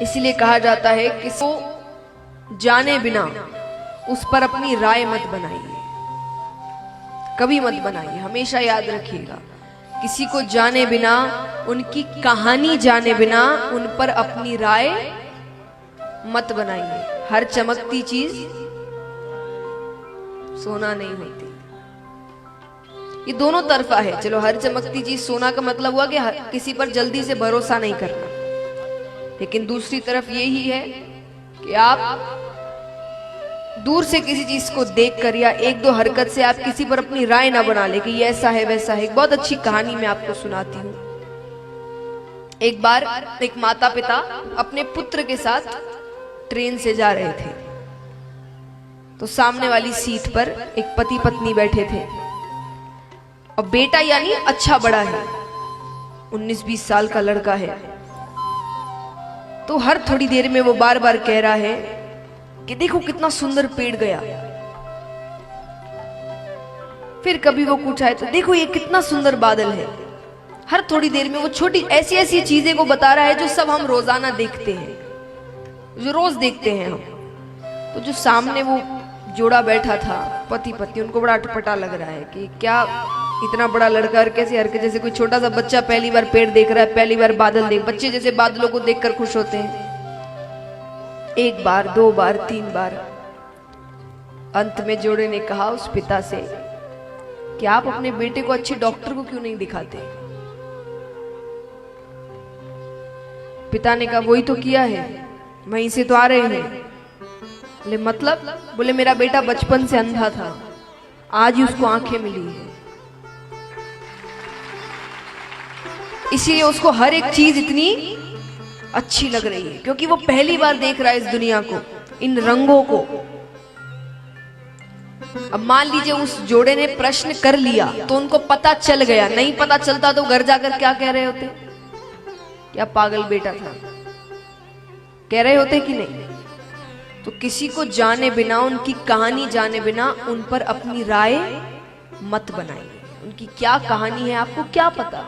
इसीलिए कहा जाता है कि किसी जाने बिना उस पर अपनी राय मत बनाइए, कभी मत बनाइए। हमेशा याद रखिएगा, किसी को जाने बिना, उनकी कहानी जाने बिना उन पर अपनी राय मत बनाइए। हर चमकती चीज सोना नहीं होती। ये दोनों तरफा है। चलो, हर चमकती चीज सोना का मतलब हुआ कि किसी पर जल्दी से भरोसा नहीं करना, लेकिन दूसरी तरफ यही है कि आप दूर से किसी चीज को देखकर या एक दो हरकत से आप किसी पर अपनी राय ना बना ले कि ये ऐसा है वैसा है। एक बहुत अच्छी कहानी मैं आपको सुनाती हूँ। एक बार एक माता पिता अपने पुत्र के साथ ट्रेन से जा रहे थे, तो सामने वाली सीट पर एक पति पत्नी बैठे थे और बेटा यानी अच्छा बड़ा है, 19-20 साल का लड़का है। तो हर थोड़ी देर में वो बार बार कह रहा है कि देखो कितना सुंदर पेड़ गया। फिर कभी वो कुछ आए तो देखो ये कितना सुंदर बादल है। हर थोड़ी देर में वो छोटी ऐसी ऐसी चीजें को बता रहा है जो सब हम रोजाना देखते हैं, जो रोज देखते हैं हम। तो जो सामने वो जोड़ा बैठा था, पति पत्नी, उनको बड़ा अटपटा लग रहा है कि क्या इतना बड़ा लड़का हर कैसे जैसे कोई छोटा सा बच्चा पहली बार पेड़ देख रहा है, पहली बार बादल देख, बच्चे जैसे बादलों को देखकर खुश होते हैं। एक बार, दो बार, 3 बार, अंत में जोड़े ने कहा उस पिता से कि आप अपने बेटे को अच्छे डॉक्टर को क्यों नहीं दिखाते। पिता ने कहा वही तो किया है, वहीं से तो आ रहे हैं। बोले मतलब? बोले मेरा बेटा बचपन से अंधा था, आज ही उसको आंखें मिली है, इसलिए उसको हर एक चीज इतनी अच्छी लग रही है, क्योंकि वो पहली बार देख रहा है इस दुनिया को, इन रंगों को। अब मान लीजिए उस जोड़े ने प्रश्न कर लिया तो उनको पता चल गया, नहीं पता चलता तो घर जाकर क्या कह रहे होते? क्या पागल बेटा था, कह रहे होते कि नहीं? तो किसी को जाने बिना, उनकी कहानी जाने बिना उन पर अपनी राय मत बनाइए। उनकी क्या कहानी है आपको क्या पता?